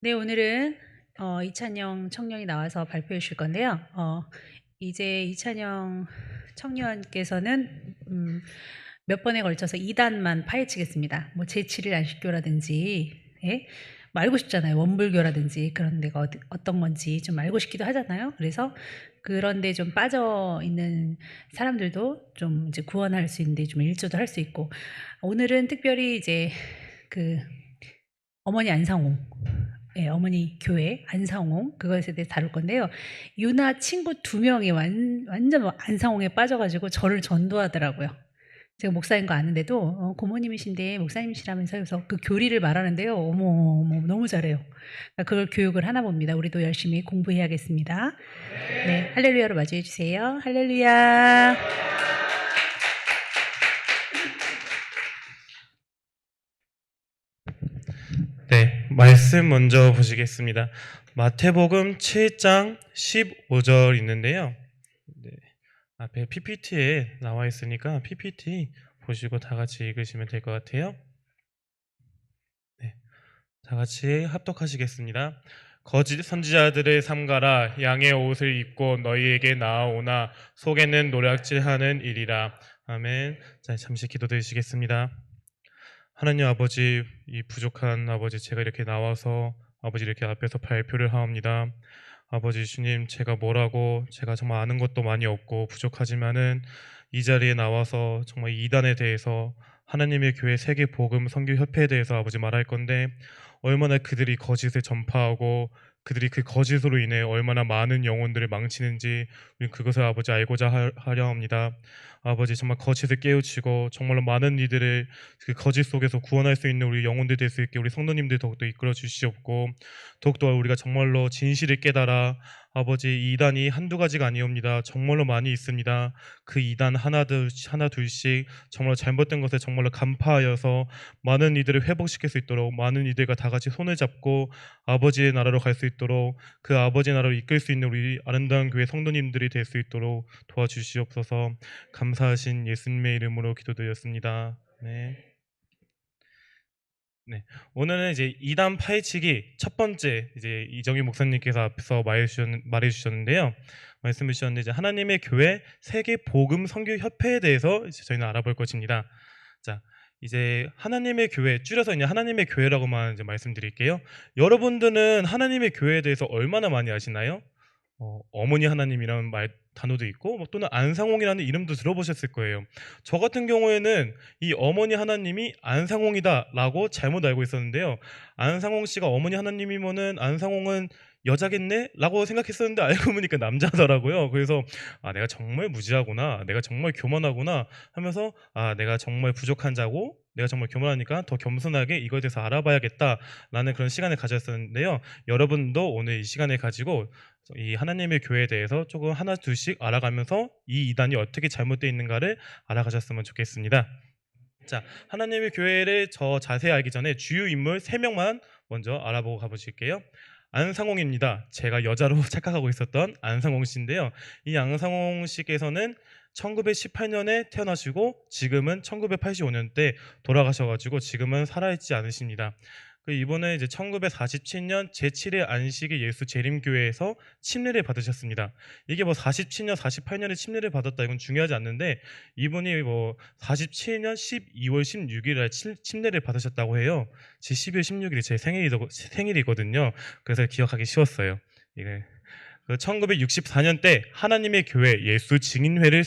네, 오늘은 이찬영 청년이 나와서 발표해 주실 건데요. 이제 이찬영 청년께서는 몇 번에 걸쳐서 2단만 파헤치겠습니다. 뭐 제7일 안식교라든지, 예? 뭐 알고 싶잖아요. 원불교라든지 그런 데가 어떤 건지 좀 알고 싶기도 하잖아요. 그래서 그런 데 좀 빠져 있는 사람들도 좀 이제 구원할 수 있는데 좀 일조도 할 수 있고, 오늘은 특별히 이제 그 어머니 안상홍, 예, 어머니 교회 안상홍 그것에 대해서 다룰 건데요. 유나 친구 2명이 완전 뭐 안상홍에 빠져가지고 저를 전도하더라고요. 제가 목사인 거 아는데도 고모님이신데 목사님이시라면서 그래서 그 교리를 말하는데요. 어머, 어머 너무 잘해요. 그러니까 그걸 교육을 하나 봅니다. 우리도 열심히 공부해야겠습니다. 네, 할렐루야로 맞이해 주세요. 할렐루야. 네, 말씀 먼저 보시겠습니다. 마태복음 7장 15절 있는데요. 네, 앞에 PPT에 나와 있으니까 PPT 보시고 다 같이 읽으시면 될 것 같아요. 네, 다 같이 합독하시겠습니다. 거짓 선지자들을 삼가라. 양의 옷을 입고 너희에게 나아오나 속에는 노략질하는 일이라. 아멘. 자, 잠시 기도드리시겠습니다. 하나님 아버지, 이 부족한 아버지 제가 이렇게 나와서 아버지 이렇게 앞에서 발표를 하옵니다. 아버지 주님, 제가 뭐라고 제가 정말 아는 것도 많이 없고 부족하지만은 이 자리에 나와서 정말 이단에 대해서 하나님의 교회 세계 복음 선교 협회에 대해서 아버지 말할 건데 얼마나 그들이 거짓을 전파하고 그들이 그 거짓으로 인해 얼마나 많은 영혼들을 망치는지 우리 그것을 아버지 알고자 하려 합니다. 아버지 정말 거짓을 깨우치고 정말로 많은 이들을 그 거짓 속에서 구원할 수 있는 우리 영혼들 될 수 있게 우리 성도님들 더욱더 이끌어 주시옵고 더욱더 우리가 정말로 진실을 깨달아 아버지 이단이 한두 가지가 아니옵니다. 정말로 많이 있습니다. 그 이단 하나 둘씩 정말로 잘못된 것에 정말로 간파하여서 많은 이들을 회복시킬 수 있도록 많은 이들과 다 같이 손을 잡고 아버지의 나라로 갈 수 있도록 그 아버지의 나라로 이끌 수 있는 우리 아름다운 교회 성도님들이 될 수 있도록 도와주시옵소서. 감사하신 예수님의 이름으로 기도드렸습니다. 네. 네. 오늘은 이제 이단 파헤치기 첫 번째 이제 이정희 목사님께서 앞에서 말해 주셨는데요. 말씀해 주셨는데 이제 하나님의 교회 세계 복음 선교 협회에 대해서 이제 저희는 알아볼 것입니다. 자, 이제 하나님의 교회 줄여서 이제 하나님의 교회라고만 이제 말씀드릴게요. 여러분들은 하나님의 교회에 대해서 얼마나 많이 아시나요? 어머니 하나님이라는 단어도 있고 뭐 또는 안상홍이라는 이름도 들어보셨을 거예요. 저 같은 경우에는 이 어머니 하나님이 안상홍이다라고 잘못 알고 있었는데요. 안상홍 씨가 어머니 하나님이면은 안상홍은 여자겠네? 라고 생각했었는데 알고 보니까 남자더라고요. 그래서 내가 정말 무지하구나. 내가 정말 교만하구나 하면서 내가 정말 부족한 자고 내가 정말 교만하니까 더 겸손하게 이거에 대해서 알아봐야겠다라는 그런 시간을 가졌었는데요. 여러분도 오늘 이 시간을 가지고 이 하나님의 교회에 대해서 조금 하나 둘씩 알아가면서 이 이단이 어떻게 잘못되어 있는가를 알아가셨으면 좋겠습니다. 자, 하나님의 교회를 저 자세히 알기 전에 주요 인물 3명만 먼저 알아보고 가보실게요. 안상홍입니다. 제가 여자로 착각하고 있었던 안상홍 씨인데요. 이 안상홍 씨께서는 1918년에 태어나시고 지금은 1985년대 돌아가셔가지고 지금은 살아있지 않으십니다. 이번에 이제 1947년 제7회 안식일 예수 재림교회에서 침례를 받으셨습니다. 이게 뭐 47년, 48년에 침례를 받았다 이건 중요하지 않는데 이분이 뭐 47년 12월 16일에 침례를 받으셨다고 해요. 제 12월 16일이 제 생일이거든요. 그래서 기억하기 쉬웠어요. 이게 1964년 때 하나님의 교회 예수 증인회를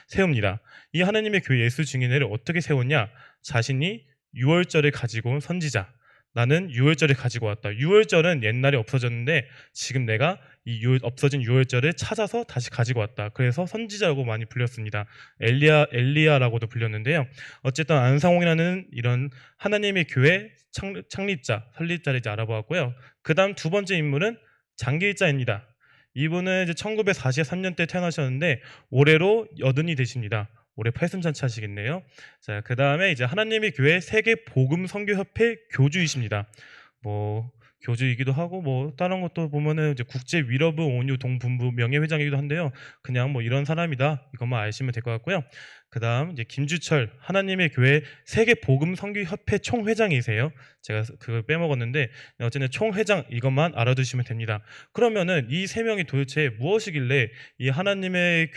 세웁니다. 이 하나님의 교회 예수 증인회를 어떻게 세웠냐? 자신이 유월절을 가지고 온 선지자. 나는 유월절을 가지고 왔다. 유월절은 옛날에 없어졌는데 지금 내가 이 없어진 유월절을 찾아서 다시 가지고 왔다. 그래서 선지자라고 많이 불렸습니다. 엘리야라고도 불렸는데요. 어쨌든 안상홍이라는 이런 하나님의 교회 창립자, 설립자를 이제 알아보았고요. 그 다음 두 번째 인물은 장길자입니다. 이분은 이제 1943년 때 태어나셨는데 올해로 80이 되십니다. 올해 80잔치 하시겠네요. 자, 그 다음에 이제 하나님의 교회 세계 복음 선교 협회 교주이십니다. 뭐 교주이기도 하고 뭐 다른 것도 보면은 이제 국제 위러브 온유 동분부 명예회장이기도 한데요. 그냥 뭐 이런 사람이다 이것만 아시면 될 것 같고요. 그다음 이제 김주철 하나님의 교회 세계 복음 선교 협회 총회장이세요. 제가 그걸 빼먹었는데 어쨌든 총회장 이것만 알아두시면 됩니다. 그러면은 이 세 명이 도대체 무엇이길래 이 하나님의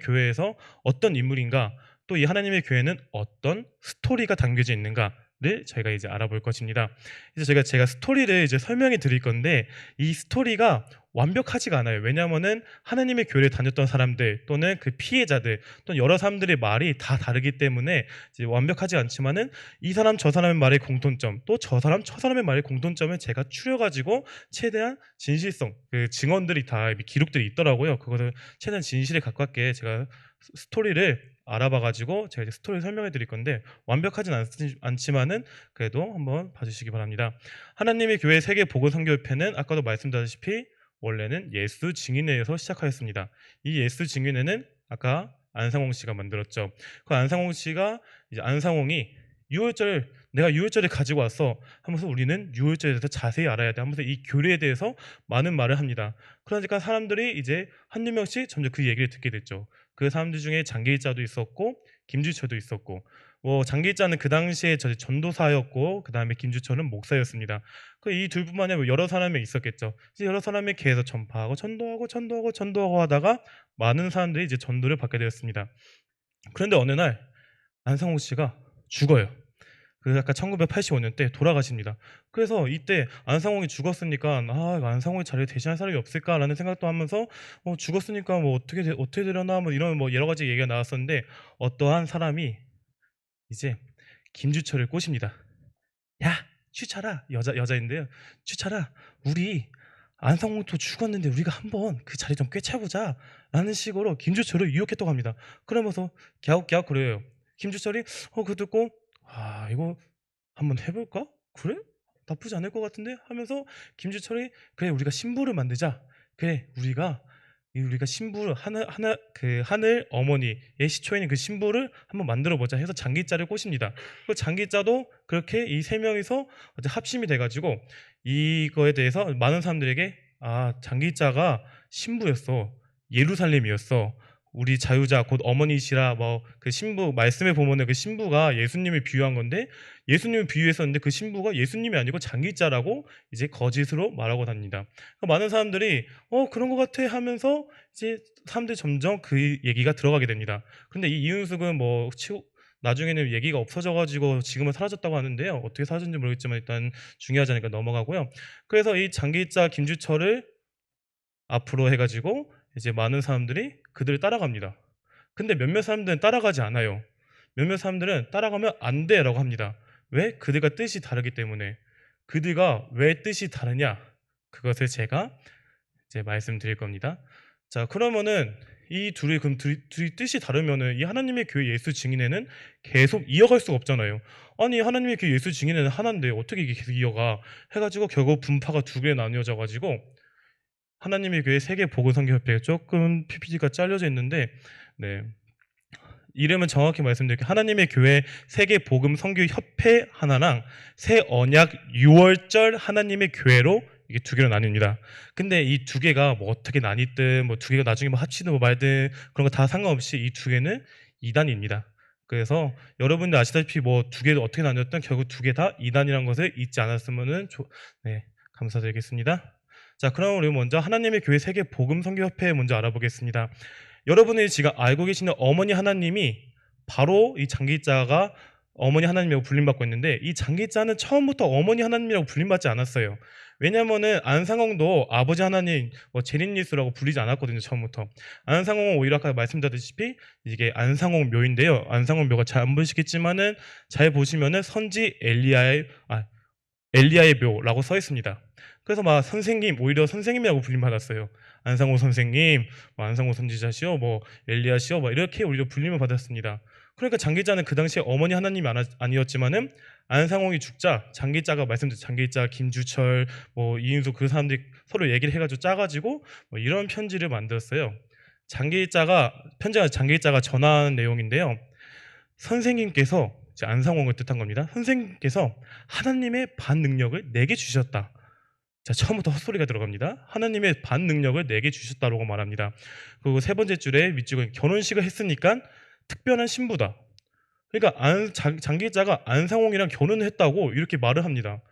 교회에서 어떤 인물인가 또 이 하나님의 교회는 어떤 스토리가 담겨져 있는가를 저희가 이제 알아볼 것입니다. 그래서 제가 스토리를 이제 설명해 드릴 건데 이 스토리가 완벽하지가 않아요. 왜냐하면은 하나님의 교회를 다녔던 사람들 또는 그 피해자들 또는 여러 사람들의 말이 다 다르기 때문에 이제 완벽하지 않지만은 이 사람 저 사람의 말의 공통점 또 저 사람 저 사람의 말의 공통점을 제가 추려가지고 최대한 진실성 그 증언들이 다 기록들이 있더라고요. 그것을 최대한 진실에 가깝게 제가 스토리를 알아봐가지고 제가 이제 스토리를 설명해 드릴 건데 완벽하진 않지만은 그래도 한번 봐주시기 바랍니다. 하나님의 교회 세계 복음 선교협회는 아까도 말씀드렸다시피 원래는 예수 증인회에서 시작하였습니다. 이 예수 증인회는 아까 안상홍 씨가 만들었죠. 그 안상홍 씨가 이제 안상홍이 유월절 내가 유월절을 가지고 왔어 하면서 우리는 유월절에 대해서 자세히 알아야 돼 하면서 이 교리에 대해서 많은 말을 합니다. 그러니까 사람들이 이제 한두 명씩 점점 그 얘기를 듣게 됐죠. 그 사람들 중에 장기자도 있었고 김주철도 있었고 뭐 장기자는 그 당시에 전도사였고 그 다음에 김주철은 목사였습니다. 그 이 둘뿐만이 아니라 여러 사람이 있었겠죠. 이제 여러 사람이 계속 전파하고 전도하고 하다가 많은 사람들이 이제 전도를 받게 되었습니다. 그런데 어느 날 안상홍 씨가 죽어요. 그 아까 1985년 때 돌아가십니다. 그래서 이때 안상홍이 죽었으니까 이거 안상홍의 자리에 대신할 사람이 없을까라는 생각도 하면서 죽었으니까 뭐 어떻게 되려나 뭐 이런 뭐 여러 가지 얘기가 나왔었는데 어떠한 사람이 이제 김주철을 꼬십니다. 야, 추철아 여자인데요. 추철아, 우리 안상홍도 죽었는데 우리가 한번 그 자리 좀 꿰차보자 라는 식으로 김주철을 유혹했다고 합니다. 그러면서 갸웃갸웃 그래요. 김주철이 그거 듣고 이거 한번 해볼까? 그래? 나쁘지 않을 것 같은데? 하면서 김주철이 그래 우리가 신부를 만들자. 그래 우리가 신부를 하늘 어머니의 시초인 그 신부를 한번 만들어 보자 해서 장기자를 꼬십니다. 그 장기자도 그렇게 이 세 명이서 합심이 돼가지고 이거에 대해서 많은 사람들에게 장기자가 신부였어. 예루살렘이었어. 우리 자유자 곧 어머니시라 뭐 그 신부 말씀에 보면은 그 신부가 예수님을 비유한 건데 예수님을 비유했었는데 그 신부가 예수님이 아니고 장기자라고 이제 거짓으로 말하고 다닙니다. 그러니까 많은 사람들이 그런 것 같아 하면서 이제 사람들이 점점 그 얘기가 들어가게 됩니다. 그런데 이 이윤숙은 나중에는 얘기가 없어져가지고 지금은 사라졌다고 하는데요. 어떻게 사라졌는지 모르겠지만 일단 중요하지 않으니까 넘어가고요. 그래서 이 장기자 김주철을 앞으로 해가지고 이제 많은 사람들이 그들을 따라갑니다. 근데 몇몇 사람들은 따라가지 않아요. 몇몇 사람들은 따라가면 안 돼라고 합니다. 왜? 그들과 뜻이 다르기 때문에. 그들과 왜 뜻이 다르냐? 그것을 제가 이제 말씀드릴 겁니다. 자, 그러면은 이 둘이 뜻이 다르면은 이 하나님의 교회 예수 증인회는 계속 이어갈 수가 없잖아요. 아니 하나님의 교회 예수 증인회는 하나인데 어떻게 이게 계속 이어가? 해가지고 결국 분파가 두 개에 나뉘어져 가지고 하나님의 교회 세계 복음 선교 협회 조금 PPT가 잘려져 있는데 네. 이름은 정확히 말씀드릴게요. 하나님의 교회 세계 복음 선교 협회 하나랑 새 언약 6월절 하나님의 교회로 이게 두 개로 나뉩니다. 근데 이 두 개가 뭐 어떻게 나뉘든 뭐 두 개가 나중에 뭐 합치든 뭐 말든 그런 거 다 상관없이 이 두 개는 이단입니다. 그래서 여러분들 아시다시피 뭐 두 개를 어떻게 나뉘었든 결국 두 개 다 이단이라는 것을 잊지 않았으면은 네, 감사드리겠습니다. 자, 그럼 우리 먼저 하나님의 교회 세계 복음 선교 협회 먼저 알아보겠습니다. 여러분이 지금 알고 계시는 어머니 하나님이 바로 이 장기자가 어머니 하나님이라고 불림받고 있는데 이 장기자는 처음부터 어머니 하나님이라고 불림받지 않았어요. 왜냐면은 안상홍도 아버지 하나님 제린예수라고 부르지 않았거든요. 처음부터. 안상홍은 오히려 아까 말씀드렸다시피 이게 안상홍 묘인데요. 안상홍 묘가 잘 안 보이시겠지만은 잘 보시면은 선지 엘리야의 묘라고 써 있습니다. 그래서 막 선생님 오히려 선생님이라고 불림받았어요. 안상호 선생님, 안상호 선지자시오, 엘리야시오, 이렇게 오히려 불림을 받았습니다. 그러니까 장기자는 그 당시에 어머니 하나님이 아니었지만은 안상홍이 죽자 장기자가 말씀드린 장기자, 김주철, 이인수 그 사람들이 서로 얘기를 해가지고 짜가지고 이런 편지를 만들었어요. 편지가 장기자가 전한 내용인데요. 선생님께서 안상홍을 뜻한 겁니다. 선생님께서 하나님의 반능력을 내게 주셨다. 자, 처음부터 헛소리가 들어갑니다. 하나님의 반능력을 내게 주셨다라고 말합니다. 그리고 세 번째 줄에 밑줄은 결혼식을 했으니까 특별한 신부다. 그러니까 장기자가 안상홍이랑 결혼을 했다고 이렇게 말을 합니다.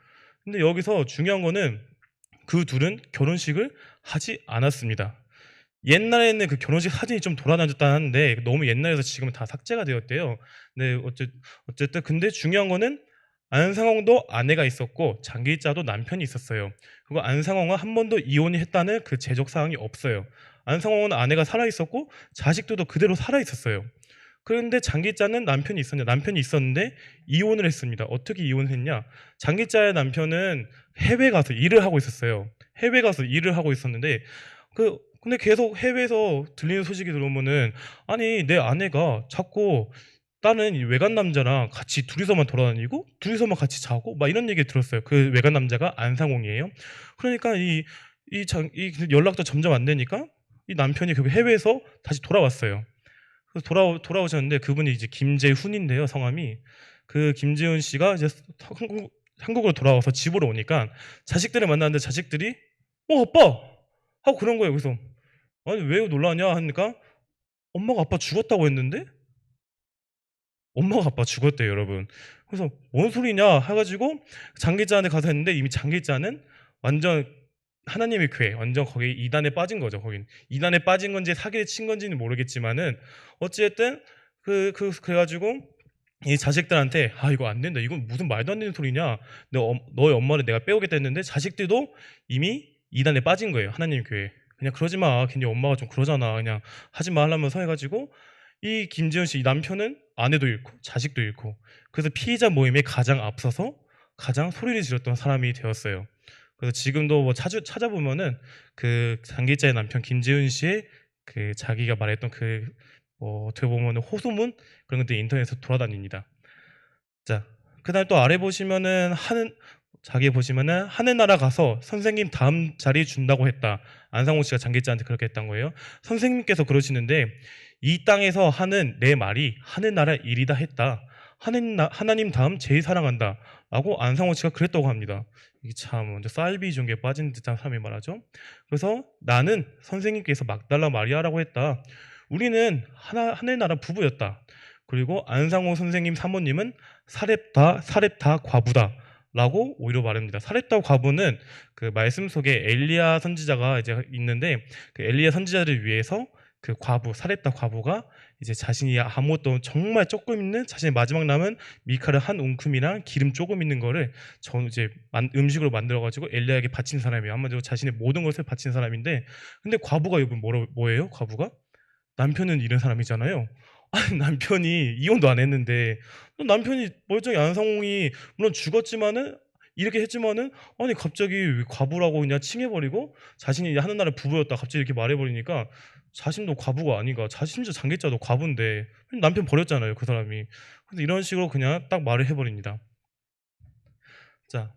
근데 여기서 중요한 거는 그 둘은 결혼식을 하지 않았습니다. 옛날에는 그 결혼식 사진이 좀 돌아다녔다는데 너무 옛날에서 지금은 다 삭제가 되었대요. 네, 어쨌든 근데 중요한 거는 안상홍도 아내가 있었고 장기자도 남편이 있었어요. 그리고 안상홍은 한 번도 이혼이 했다는 그 제적 사항이 없어요. 안상홍은 아내가 살아 있었고 자식들도 그대로 살아 있었어요. 그런데 장기자는 남편이 있었는데 이혼을 했습니다. 어떻게 이혼했냐? 장기자의 남편은 해외 가서 일을 하고 있었어요. 해외 가서 일을 하고 있었는데 근데 계속 해외에서 들리는 소식이 들어오면은 아니 내 아내가 자꾸 다른 이 외간 남자랑 같이 둘이서만 돌아다니고 둘이서만 같이 자고 막 이런 얘기 들었어요. 그 외간 남자가 안상홍이에요. 그러니까 이 연락도 점점 안 되니까 이 남편이 그 해외에서 다시 돌아왔어요. 그래서 돌아오셨는데 그분이 이제 김재훈인데요, 성함이. 그 김재훈 씨가 이제 한국으로 돌아와서 집으로 오니까 자식들을 만났는데 자식들이 아빠 하고 그런 거예요. 그래서 아니 왜 놀라냐 하니까 엄마가 아빠 죽었다고 했는데 엄마가 아빠 죽었대요, 여러분. 그래서 뭔 소리냐 해가지고 장기자한테 가서 했는데 이미 장기자는 완전 하나님의 교회, 완전 거기 이단에 빠진 거죠. 거긴 이단에 빠진 건지 사기를 친 건지는 모르겠지만은 어찌됐든 그래가지고 이 자식들한테 이거 안 된다. 이건 무슨 말도 안 되는 소리냐. 너의 엄마를 내가 빼오겠다 했는데 자식들도 이미 이단에 빠진 거예요. 하나님 교회. 그냥 그러지 마. 괜히 엄마가 좀 그러잖아. 그냥 하지 말라면서 해가지고 이 김지현 씨 이 남편은 아내도 잃고 자식도 잃고 그래서 피해자 모임에 가장 앞서서 가장 소리를 질렀던 사람이 되었어요. 그래서 지금도 뭐 찾아보면은 그 장기자의 남편 김지훈 씨의 그 자기가 말했던 어떻게 보면 호소문 그런 것들이 인터넷에서 돌아다닙니다. 자, 그다음 또 아래 보시면은 하늘나라 가서 선생님 다음 자리 준다고 했다. 안상호 씨가 장기자한테 그렇게 했던 거예요. 선생님께서 그러시는데 이 땅에서 하는 내 말이 하늘나라 일이다 했다. 하나님 다음 제일 사랑한다. 라고 안상호 씨가 그랬다고 합니다. 이게 참 완전 쌀비 종교에 빠진 듯한 사람이 말하죠. 그래서 나는 선생님께서 막달라 마리아라고 했다. 우리는 하늘나라 부부였다. 그리고 안상호 선생님 사모님은 사렙다 과부다. 라고 오히려 말합니다. 사렙다 과부는 그 말씀 속에 엘리야 선지자가 이제 있는데 그 엘리야 선지자를 위해서 그 과부 사렙다 과부가 이제 자신이 아무것도 정말 조금 있는 자신의 마지막 남은 밀가루 한 웅큼이랑 기름 조금 있는 거를 이제 음식으로 만들어 가지고 엘리야에게 바친 사람이에요. 한마디로 자신의 모든 것을 바친 사람인데 근데 과부가 이분 뭐예요? 과부가 남편은 잃은 사람이잖아요. 아니 남편이 이혼도 안 했는데 남편이 멀쩡히 안상홍이 물론 죽었지만은 이렇게 했지만은 아니 갑자기 왜 과부라고 그냥 칭해버리고 자신이 하는 나라의 부부였다 갑자기 이렇게 말해버리니까 자신도 과부가 아닌가 심지어 장기자도 과부인데 남편 버렸잖아요 그 사람이. 그래서 이런 식으로 그냥 딱 말을 해버립니다. 자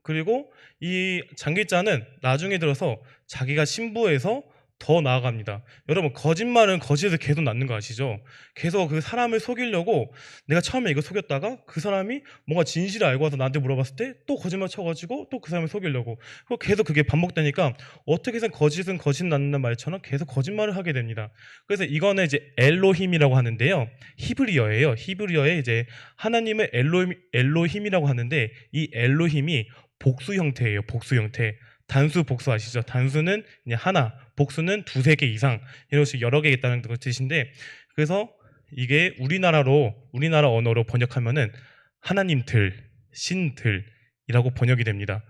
그리고 이 장기자는 나중에 들어서 자기가 신부에서 더 나아갑니다. 여러분 거짓말은 거짓에서 계속 낳는 거 아시죠? 계속 그 사람을 속이려고 내가 처음에 이거 속였다가 그 사람이 뭔가 진실을 알고 와서 나한테 물어봤을 때 또 거짓말 쳐가지고 또 그 사람을 속이려고 그리고 계속 그게 반복되니까 어떻게든 거짓은 거짓 낳는다는 말처럼 계속 거짓말을 하게 됩니다. 그래서 이거는 이제 엘로힘이라고 하는데요. 히브리어예요. 히브리어에 이제 하나님을 엘로힘이라고 하는데 이 엘로힘이 복수 형태예요. 복수 형태. 단수 복수 아시죠? 단수는 그냥 하나, 복수는 두세 개 이상 이런 식으로 여러 개 있다는 뜻인데 그래서 이게 우리나라 언어로 번역하면은 하나님들, 신들이라고 번역이 됩니다.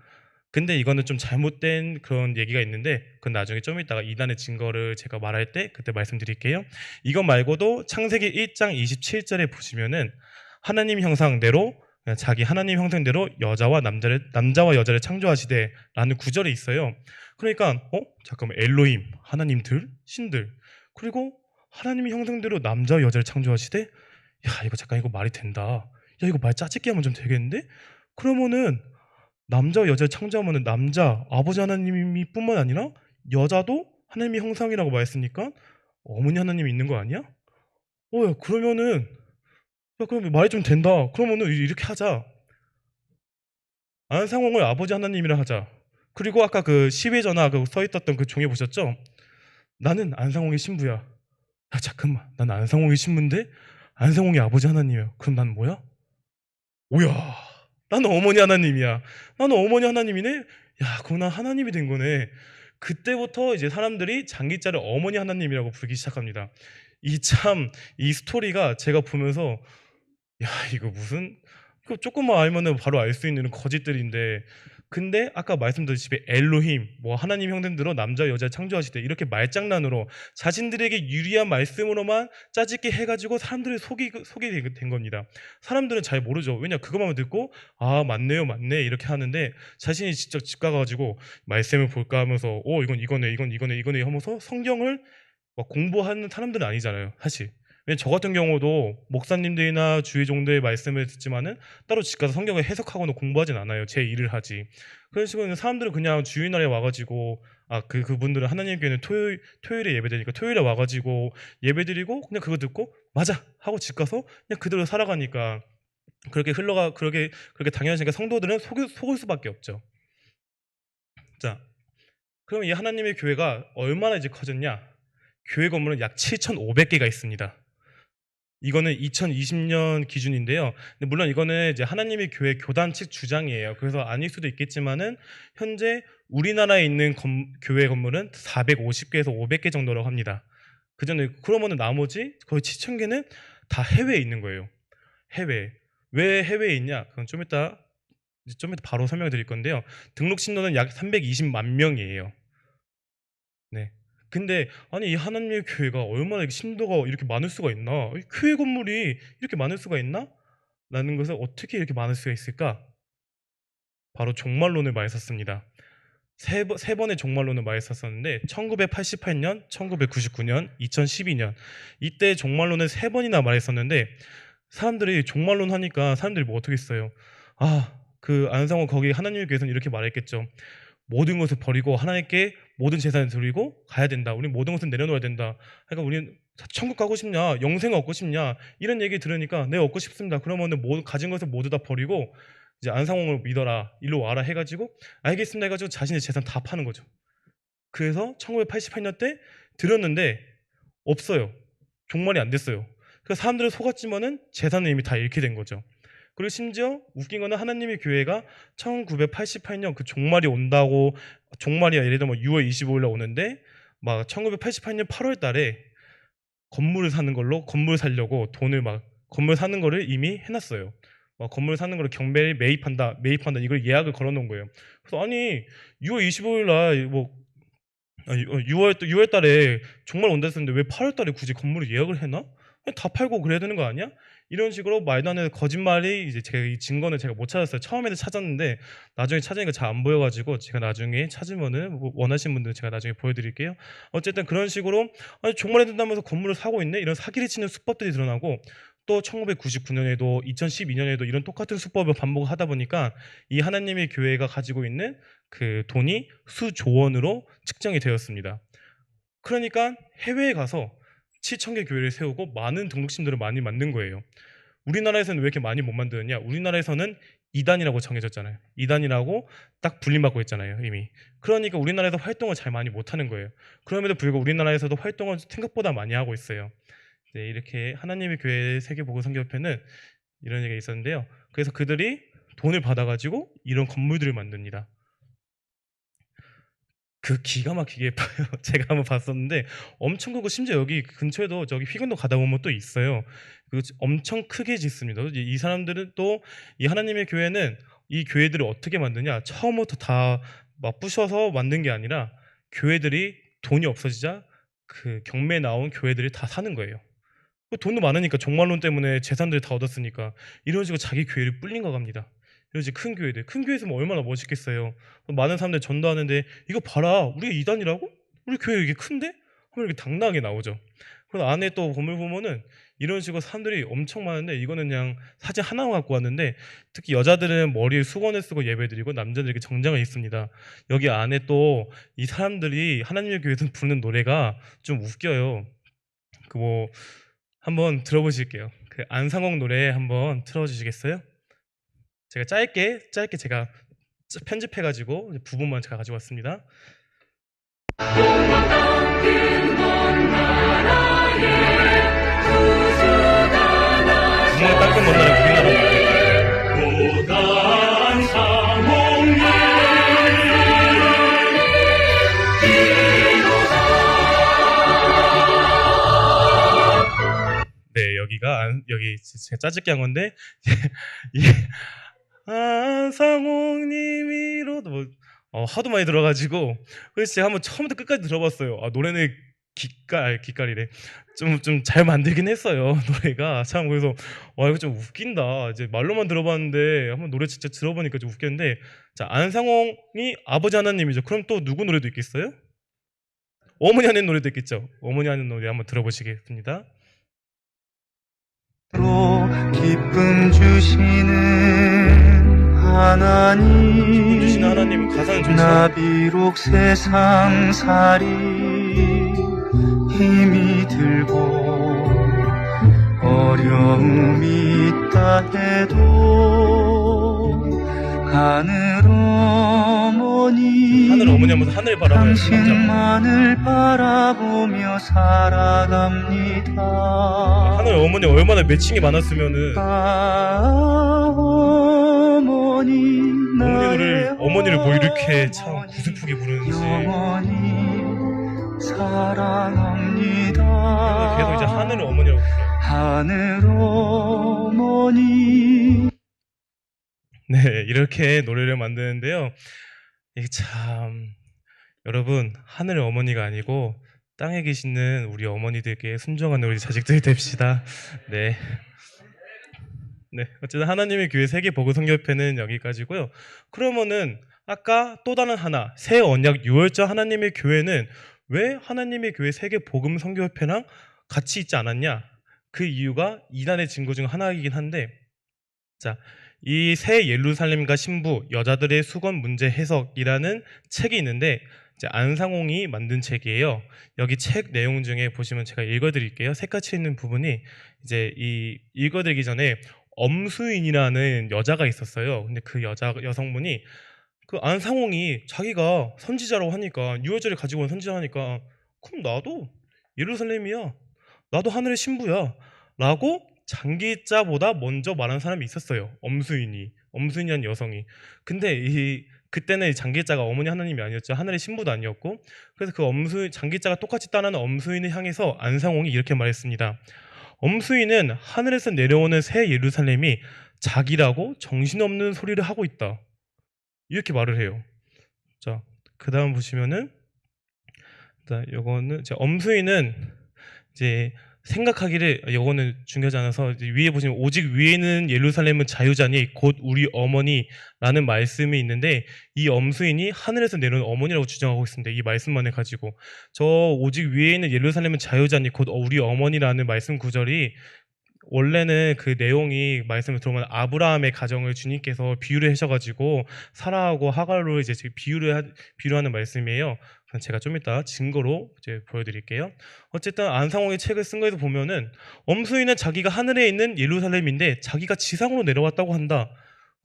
근데 이거는 좀 잘못된 그런 얘기가 있는데 그건 나중에 좀 이따가 이단의 증거를 제가 말할 때 그때 말씀드릴게요. 이거 말고도 창세기 1장 27절에 보시면은 하나님 형상대로 자기 하나님 형상대로 남자와 여자를 창조하시되라는 구절이 있어요. 그러니까 잠깐만 엘로힘 하나님들 신들 그리고 하나님의 형상대로 남자와 여자를 창조하시되 야 이거 잠깐 이거 말이 된다. 야 이거 말 짜집기 하면 좀 되겠는데? 그러면은 남자와 여자를 창조하면은 남자 아버지 하나님이 뿐만 아니라 여자도 하나님의 형상이라고 말했으니까 어머니 하나님이 있는 거 아니야? 야 그러면은 야 그럼 말이 좀 된다. 그러면은 이렇게 하자. 안상홍을 아버지 하나님이라 하자. 그리고 아까 그 시외 전화 그 써 있었던 그 종이 보셨죠? 나는 안상홍의 신부야. 야 잠깐만, 난 안상홍의 신부인데 안상홍의 아버지 하나님이야. 그럼 난 뭐야? 오야, 나는 어머니 하나님이야. 나는 어머니 하나님이네. 야, 그럼 난 하나님이 된 거네. 그때부터 이제 사람들이 장기자를 어머니 하나님이라고 부르기 시작합니다. 이 스토리가 제가 보면서 야, 이거 무슨 이거 조금만 알면은 바로 알 수 있는 거짓들인데, 근데 아까 말씀드렸듯이 엘로힘 뭐 하나님 형상대로 남자 여자 창조하시되 이렇게 말장난으로 자신들에게 유리한 말씀으로만 짜집게 해가지고 사람들을 속이 된 겁니다. 사람들은 잘 모르죠. 왜냐, 그것만 듣고 아 맞네요 맞네 이렇게 하는데, 자신이 직접 집 가가지고 말씀을 볼까 하면서 이건 이거네 이건 이거네 이거네 하면서 성경을 막 공부하는 사람들은 아니잖아요 사실. 왜냐면 저 같은 경우도 목사님들이나 주의 종들의 말씀을 듣지만은 따로 집 가서 성경을 해석하거나 공부하진 않아요. 제 일을 하지. 그런 식으로 사람들은 그냥 주일날에 와가지고 그분들은 하나님 교회는 토요일에 예배드리니까 토요일에 와가지고 예배드리고 그냥 그거 듣고 맞아 하고 집 가서 그냥 그대로 살아가니까 그렇게 당연하니까 성도들은 속을 수밖에 없죠. 자, 그럼 이 하나님의 교회가 얼마나 이제 커졌냐? 교회 건물은 약 7,500개가 있습니다. 이거는 2020년 기준인데요. 근데 물론 이거는 이제 하나님의 교회 교단 측 주장이에요. 그래서 아닐 수도 있겠지만은 현재 우리나라에 있는 교회 건물은 450개에서 500개 정도라고 합니다. 그전에 그러면은 나머지 거의 7,000개는 다 해외에 있는 거예요. 해외. 왜 해외에 있냐? 그건 좀 이따 바로 설명드릴 건데요. 등록 신도는 약 320만 명이에요. 네. 근데 아니 이 하나님의 교회가 얼마나 이렇게 신도가 이렇게 많을 수가 있나? 이 교회 건물이 이렇게 많을 수가 있나? 라는 것을 어떻게 이렇게 많을 수가 있을까? 바로 종말론을 많이 썼습니다. 세 번의 종말론을 많이 썼었는데 1988년, 1999년, 2012년 이때 종말론을 세 번이나 말했었는데, 사람들이 종말론 하니까 사람들이 뭐 어떻게 했어요? 그 안상호 거기 하나님의 교회에서는 이렇게 말했겠죠. 모든 것을 버리고 하나님께 모든 재산을 드리고 가야 된다. 우리 모든 것을 내려놓아야 된다. 그러니까 우리는 천국 가고 싶냐, 영생을 얻고 싶냐 이런 얘기 들으니까 네 얻고 싶습니다. 그러면은 가진 것을 모두 다 버리고 이제 안상홍을 믿어라, 일로 와라 해가지고 알겠습니다 해가지고 자신의 재산 다 파는 거죠. 그래서 1988년 때 들었는데 없어요. 종말이 안 됐어요. 그래서 사람들은 속았지만은 재산을 이미 다 잃게 된 거죠. 그리고 심지어 웃긴 거는 하나님의 교회가 1988년 그 종말이 온다고, 종말이 예를 들면 6월 25일 날 오는데 막 1988년 8월 달에 건물을 사려고 돈을 막 건물 사는 거를 이미 해놨어요. 막 건물 사는 거를 경매를 매입한다 이걸 예약을 걸어놓은 거예요. 그래서 아니 6월 25일 날뭐 6월 달에 정말 온다 했었는데 왜 8월 달에 굳이 건물을 예약을 해놔? 그냥 다 팔고 그래야 되는 거 아니야? 이런 식으로 말도 안 되는 거짓말이, 이제 제가 이 증거는 제가 못 찾았어요. 처음에는 찾았는데 나중에 찾으니까 잘 안 보여가지고 제가 나중에 찾으면은 뭐 원하시는 분들은 제가 나중에 보여드릴게요. 어쨌든 그런 식으로 아니 종말에 된다면서 건물을 사고 있네? 이런 사기를 치는 수법들이 드러나고, 또 1999년에도 2012년에도 이런 똑같은 수법을 반복하다 보니까 이 하나님의 교회가 가지고 있는 그 돈이 수조 원으로 측정이 되었습니다. 그러니까 해외에 가서 7,000개 교회를 세우고 많은 등록신들을 많이 만든 거예요. 우리나라에서는 왜 이렇게 많이 못 만드느냐? 우리나라에서는 이단이라고 정해졌잖아요. 이단이라고 딱 분림받고 있잖아요, 이미. 그러니까 우리나라에서 활동을 잘 많이 못하는 거예요. 그럼에도 불구하고 우리나라에서도 활동을 생각보다 많이 하고 있어요. 네, 이렇게 하나님의 교회 세계보고선교협회는 이런 얘기가 있었는데요. 그래서 그들이 돈을 받아가지고 이런 건물들을 만듭니다. 그 기가 막히게 예뻐요. 제가 한번 봤었는데 엄청 크고, 심지어 여기 근처에도 저기 휘근도 가다 보면 또 있어요. 그 엄청 크게 짓습니다. 이 사람들은 또 이 하나님의 교회는 이 교회들을 어떻게 만드냐? 처음부터 다 막 부셔서 만든 게 아니라 교회들이 돈이 없어지자 그 경매에 나온 교회들이 다 사는 거예요. 그 돈도 많으니까, 종말론 때문에 재산들 다 얻었으니까 이런 식으로 자기 교회를 불린 거 갑니다. 이러지 큰 교회 있으면 얼마나 멋있겠어요. 많은 사람들 전도하는데 이거 봐라 우리가 이단이라고? 우리 교회 이게 큰데? 하면 이렇게 당당하게 나오죠. 그래서 안에 또 건물 보면은 이런 식으로 사람들이 엄청 많은데, 이거는 그냥 사진 하나만 갖고 왔는데 특히 여자들은 머리에 수건을 쓰고 예배드리고 남자들은 이렇게 정장을 입습니다. 여기 안에 또 이 사람들이 하나님의 교회에서 부르는 노래가 좀 웃겨요. 그 뭐 한번 들어보실게요. 그 안상홍 노래 한번 틀어주시겠어요? 제가 짧게 제가 편집해가지고 부분만 제가 가지고 왔습니다. 구멍을 닦은 먼 나라 우리나라 고단 상홍리 네, 여기 제가 짜증게 한 건데 이 안상홍님이로 하도 많이 들어가지고 그래서 제가 한번 처음부터 끝까지 들어봤어요. 노래는 기깔이래. 좀 잘 만들긴 했어요. 노래가 참. 그래서 이거 좀 웃긴다. 이제 말로만 들어봤는데 한번 노래 진짜 들어보니까 좀 웃겼는데, 자, 안상홍이 아버지 하나님이죠. 그럼 또 누구 노래도 있겠어요? 어머니 하는 노래도 있겠죠. 어머니 하는 노래 한번 들어보시겠습니다. 기쁨 주시는 하나님, 기쁨 주시는 하나님 가사는 좋죠. 나 비록 세상살이 힘이 들고 어려움이 있다 해도 하늘 어머니 하면서 하늘 바라봐요. 당신만을 바라보며 살아갑니다. 하늘 어머니 얼마나 매칭이 많았으면은 어머니를 뭐 이렇게 참 구슬프게 부르는지. 영원히 사랑합니다. 계속 이제 하늘 어머니라고 불러요. 하늘 어머니. 네, 이렇게 노래를 만드는데요. 이게 참, 여러분, 하늘의 어머니가 아니고 땅에 계시는 우리 어머니들께 순종하는 우리 자식들이 됩시다. 네. 네, 어쨌든 하나님의 교회 세계 보고 선교협회는 여기까지고요. 그러면은 아까 또 다른 하나, 새 언약 유월절 하나님의 교회는 왜 하나님의 교회 세계 복음 선교협회랑 같이 있지 않았냐? 그 이유가 이단의 증거 중 하나이긴 한데, 자, 이 새 예루살렘과 신부 여자들의 수건 문제 해석이라는 책이 있는데, 이제 안상홍이 만든 책이에요. 여기 책 내용 중에 보시면 제가 읽어드릴게요. 색같이 있는 부분이 이제 이 읽어드리기 전에 엄수인이라는 여자가 있었어요. 근데 그 여성분이 그 안상홍이 자기가 선지자라고 하니까, 유월절을 가지고 온 선지자하니까, 그럼 나도 예루살렘이야, 나도 하늘의 신부야 라고 장기자보다 먼저 말한 사람이 있었어요. 엄수인이라는 여성이. 근데 그때는 장기자가 어머니 하나님이 아니었죠. 하늘의 신부도 아니었고. 그래서 그 장기자가 똑같이 따르는 엄수인을 향해서 안상홍이 이렇게 말했습니다. 엄수인은 하늘에서 내려오는 새 예루살렘이 자기라고 정신없는 소리를 하고 있다, 이렇게 말을 해요. 자, 그 다음 보시면은, 요거는 엄수인은 이제 생각하기를, 요거는 중요하지 않아서 위에 보시면 오직 위에는 예루살렘은 자유자니 곧 우리 어머니라는 말씀이 있는데, 이 엄수인이 하늘에서 내려온 어머니라고 주장하고 있습니다. 이 말씀만을 가지고 저 오직 위에 있는 예루살렘은 자유자니 곧 우리 어머니라는 말씀 구절이 원래는 그 내용이 말씀을 들어보면 아브라함의 가정을 주님께서 비유를 하셔가지고 사라하고 하갈로 이제 비유를 하는 말씀이에요. 제가 좀 이따 증거로 이제 보여드릴게요. 어쨌든 안상홍의 책을 쓴 거에서 보면은 엄수인은 자기가 하늘에 있는 예루살렘인데 자기가 지상으로 내려왔다고 한다.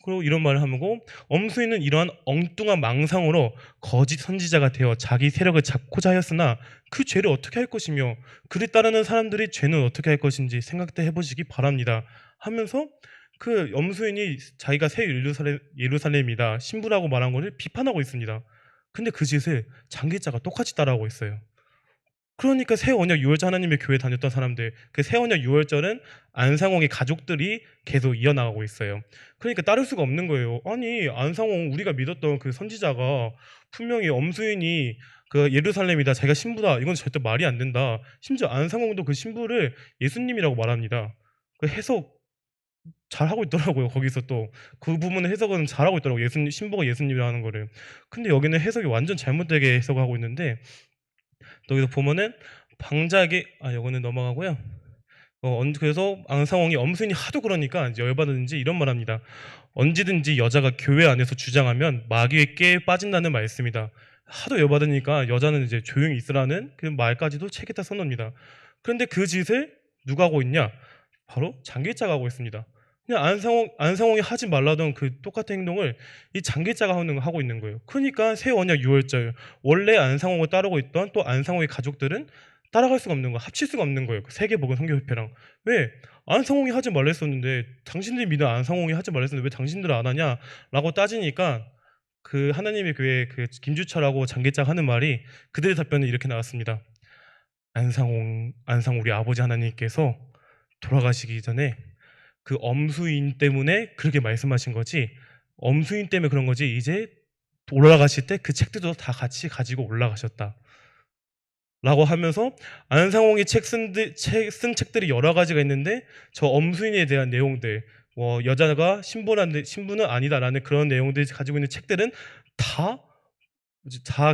그리고 이런 말을 하고, 엄수인은 이러한 엉뚱한 망상으로 거짓 선지자가 되어 자기 세력을 잡고자 하였으나 그 죄를 어떻게 할 것이며 그를 따르는 사람들이 죄는 어떻게 할 것인지 생각도 해보시기 바랍니다 하면서, 그 엄수인이 자기가 새 예루살렘이다, 신부라고 말한 것을 비판하고 있습니다. 근데 그 짓을 장기자가 똑같이 따라하고 있어요. 그러니까 새 언약 유월절 하나님의 교회 다녔던 사람들, 그 새 언약 유월절은 안상홍의 가족들이 계속 이어나가고 있어요. 그러니까 따를 수가 없는 거예요. 아니, 안상홍 우리가 믿었던 그 선지자가 분명히 엄수인이 그 예루살렘이다, 자기가 신부다, 이건 절대 말이 안 된다. 심지어 안상홍도 그 신부를 예수님이라고 말합니다. 그 해석 잘하고 있더라고요. 거기서 또 그 부분의 해석은 잘하고 있더라고요. 신부가 예수님이라는 거를. 근데 여기는 해석이 완전 잘못되게 해석하고 있는데, 여기서 보면은 방자에게, 요거는 넘어가고요. 그래서 안상홍이 엄수인이 하도 그러니까 이제 열받았는지 이런 말합니다. 언제든지 여자가 교회 안에서 주장하면 마귀의 깨에 빠진다는 말씀이다. 하도 열받으니까 여자는 이제 조용히 있으라는 그 말까지도 책에다 써놓습니다. 그런데 그 짓을 누가 하고 있냐? 바로 장기자가 하고 있습니다. 그냥 안상홍이 하지 말라던 그 똑같은 행동을 이 장기자가 하고 있는 거예요. 그러니까 새 언약 6월절 원래 안상홍을 따르고 있던 또 안상홍의 가족들은 따라갈 수가 없는 거예요. 합칠 수가 없는 거예요. 그 세계복음 선교협회랑. 왜? 안상홍이 하지 말라 했었는데 당신들이 믿는 안상홍이 하지 말라 했었는데 왜 당신들은 안 하냐라고 따지니까 그 하나님의 교회 그 김주철하고 장기자가 하는 말이 그들의 답변은 이렇게 나왔습니다. 안상홍 우리 아버지 하나님께서 돌아가시기 전에 그 엄수인 때문에 그렇게 말씀하신 거지 엄수인 때문에 그런 거지 이제 올라가실 때 그 책들도 다 같이 가지고 올라가셨다 라고 하면서 안상홍이 쓴 책들이 여러 가지가 있는데 저 엄수인에 대한 내용들 여자가 신부는 아니다라는 그런 내용들이 가지고 있는 책들은 다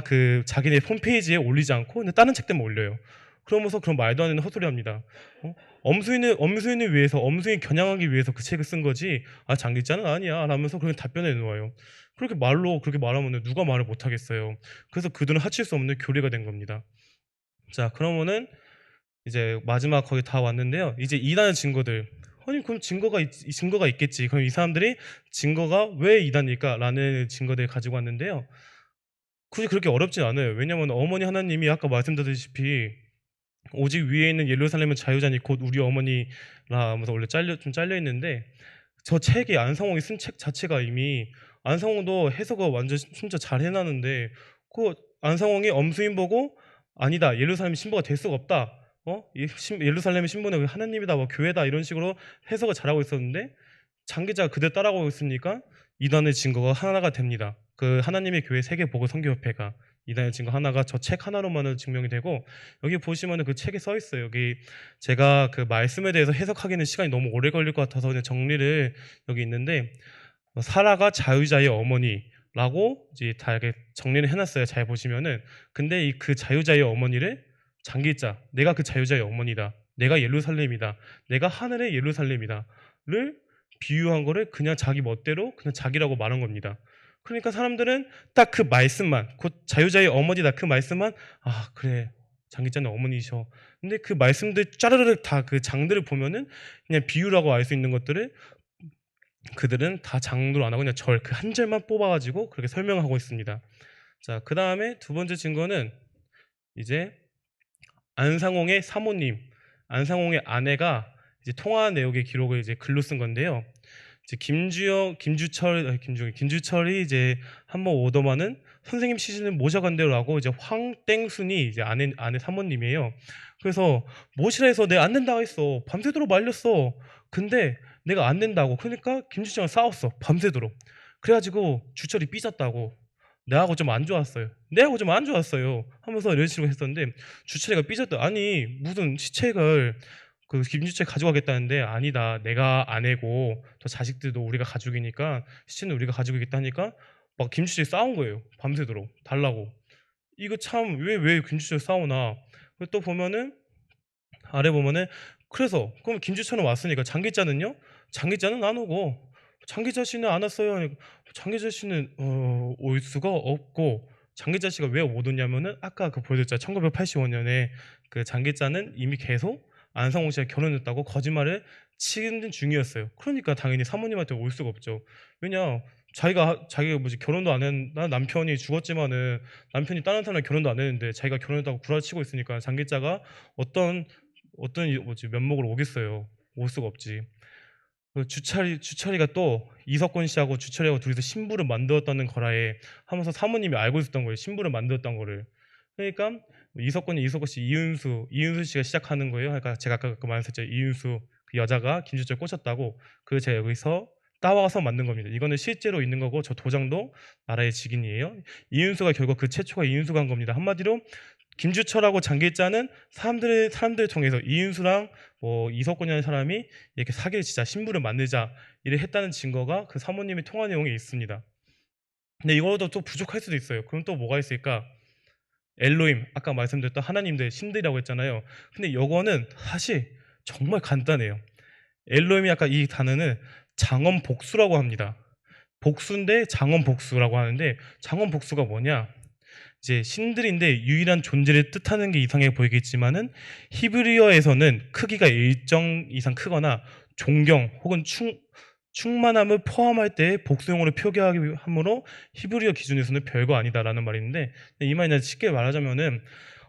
그 자기네 홈페이지에 올리지 않고 그냥 다른 책들만 올려요. 그러면서 그런 말도 안 되는 헛소리합니다. 엄수인을 위해서 엄수인 겨냥하기 위해서 그 책을 쓴 거지 장기자는 아니야 라면서 그렇게 답변해 놓아요. 그렇게 말하면 누가 말을 못 하겠어요. 그래서 그들은 합칠 수 없는 교리가 된 겁니다. 자 그러면은 이제 마지막 거의 다 왔는데요. 이제 이단의 증거들. 아니 그럼 증거가 있겠지. 그럼 이 사람들이 증거가 왜 이단일까라는 증거들을 가지고 왔는데요. 굳이 그렇게 어렵진 않아요. 왜냐하면 어머니 하나님이 아까 말씀드렸다시피 오직 위에 있는 예루살렘은 자유자니 곧 우리 어머니라 하면서 원래 좀 잘려 있는데 저 책이 안상홍이 쓴 책 자체가 이미 안상홍도 해석을 완전 진짜 잘 해놨는데 그 안상홍이 엄수인 보고 아니다 예루살렘 신부가 될 수가 없다. 예루살렘의 신부는 하나님이다 교회다 이런 식으로 해석을 잘하고 있었는데 장기자가 그대로 따라가고 있으니까 이단의 증거가 하나가 됩니다. 그 하나님의 교회 세계복음 선교협회가 이단의 증거 하나가 저 책 하나로만은 증명이 되고 여기 보시면은 그 책에 써 있어요. 여기 제가 그 말씀에 대해서 해석하기는 시간이 너무 오래 걸릴 것 같아서 그냥 정리를 여기 있는데 사라가 자유자의 어머니라고 이제 다 이렇게 정리를 해놨어요. 잘 보시면은 근데 그 자유자의 어머니를 장기자 내가 그 자유자의 어머니다. 내가 예루살렘이다. 내가 하늘의 예루살렘이다를 비유한 거를 그냥 자기 멋대로 그냥 자기라고 말한 겁니다. 그러니까 사람들은 딱 그 말씀만 곧 자유자의 어머니다 그 말씀만 그래 장기자는 어머니셔. 근데 그 말씀들 짜르르 다 그 장들을 보면은 그냥 비유라고 알 수 있는 것들을 그들은 다 장도로 안 하고 그냥 그 한 절만 뽑아가지고 그렇게 설명하고 있습니다. 자, 그 다음에 두 번째 증거는 이제 안상홍의 사모님, 안상홍의 아내가 이제 통화 내역의 기록을 이제 글로 쓴 건데요. 이제 김주철이 이제 한번 오더만은 선생님 시신을 모셔간대요라고 이제 황땡순이 이제 아내 사모님이에요. 그래서 모시라 해서 내가 안 된다고 했어. 밤새도록 말렸어. 근데 내가 안 된다고. 그러니까 김주철이랑 싸웠어. 밤새도록. 그래가지고 주철이 삐졌다고. 내하고 좀 안 좋았어요. 하면서 이런 식으로 했었는데 주철이가 삐졌다. 아니 무슨 시책을 그 김주철 가져가겠다는데 아니다. 내가 아내고 또 자식들도 우리가 가족이니까 시체는 우리가 가지고있겠다 하니까 막 김주철이 싸운 거예요. 밤새도록 달라고. 이거 참 왜 김주철 싸우나. 또 보면은 아래 보면은 그래서 그럼 김주철은 왔으니까 장기자는요? 장기자는 안 오고 장기자 씨는 안 왔어요. 장기자 씨는 올 수가 없고 장기자 씨가 왜 못 오냐면은 아까 그 보여줬잖아요. 1985년에 그 장기자는 이미 계속 안상홍 씨가 결혼했다고 거짓말을 치는 중이었어요. 그러니까 당연히 사모님한테 올 수가 없죠. 왜냐 자기가 결혼도 안 했나 남편이 죽었지만은 남편이 다른 사람이랑 결혼도 안 했는데 자기가 결혼했다고 구라치고 있으니까 장기자가 어떤 면목으로 오겠어요. 올 수가 없지. 주철이가 또 이석권 씨하고 주철이하고 둘이서 신부를 만들었다는 거라에 하면서 사모님이 알고 있었던 거예요. 신부를 만들었던 거를. 그러니까 이석권 씨 이윤수 씨가 시작하는 거예요. 그러니까 제가 아까 그 말했었죠. 이윤수 그 여자가 김주철 꽂혔다고. 그걸 제가 여기서 따와서 만든 겁니다. 이거는 실제로 있는 거고 저 도장도 나라의 직인이에요. 이윤수가 결국 그 최초가 이윤수가 한 겁니다. 한마디로 김주철하고 장기자는 사람들을 통해서 이윤수랑 이석권이라는 사람이 이렇게 사기를 치자 신부를 만들자 이래 했다는 증거가 그 사모님의 통화 내용에 있습니다. 근데 이거도 또 부족할 수도 있어요. 그럼 또 뭐가 있을까? 엘로힘 아까 말씀드렸던 하나님들 신들이라고 했잖아요. 근데 이거는 사실 정말 간단해요. 엘로힘이 아까 이 단어는 장엄복수라고 합니다. 복수인데 장엄복수라고 하는데 장엄복수가 뭐냐? 이제 신들인데 유일한 존재를 뜻하는 게 이상해 보이겠지만은 히브리어에서는 크기가 일정 이상 크거나 존경 혹은 충만함을 포함할 때 복수용어로 표기하기 함으로 히브리어 기준에서는 별거 아니다라는 말이 있는데, 이 말이 쉽게 말하자면은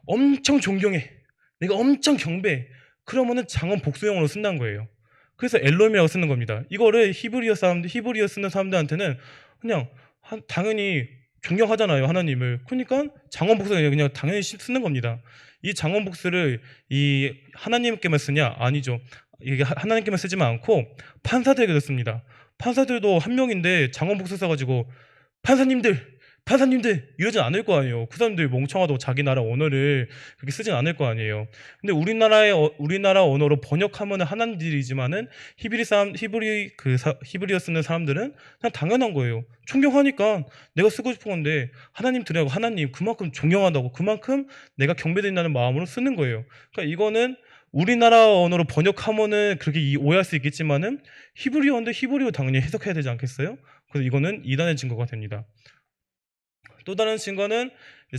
엄청 존경해, 내가 엄청 경배해, 그러면은 장언 복수용어로 쓴다는 거예요. 그래서 엘로힘이라고 쓰는 겁니다. 이거를 히브리어 쓰는 사람들한테는 그냥 당연히 존경하잖아요, 하나님을. 그러니까 장언 복수가 그냥 당연히 쓰는 겁니다. 이 장언 복수를 이 하나님께만 쓰냐? 아니죠. 이게 하나님께만 쓰지만 않고 판사들에게도 씁니다. 판사들도 한 명인데 장언 복수 써가지고 판사님들 이러진 않을 거 아니에요. 그 사람들 멍청하다고 자기 나라 언어를 그렇게 쓰진 않을 거 아니에요. 근데 우리나라 언어로 번역하면 하나님들이지만은 히브리어 쓰는 사람들은 그냥 당연한 거예요. 존경하니까 내가 쓰고 싶은 건데 하나님 들으라고, 하나님 그만큼 존경한다고, 그만큼 내가 경배드린다는 마음으로 쓰는 거예요. 그러니까 이거는 우리나라 언어로 번역하면은 그렇게 오해할 수 있겠지만은 히브리어인데 히브리어 당연히 해석해야 되지 않겠어요? 그래서 이거는 이단의 증거가 됩니다. 또 다른 증거는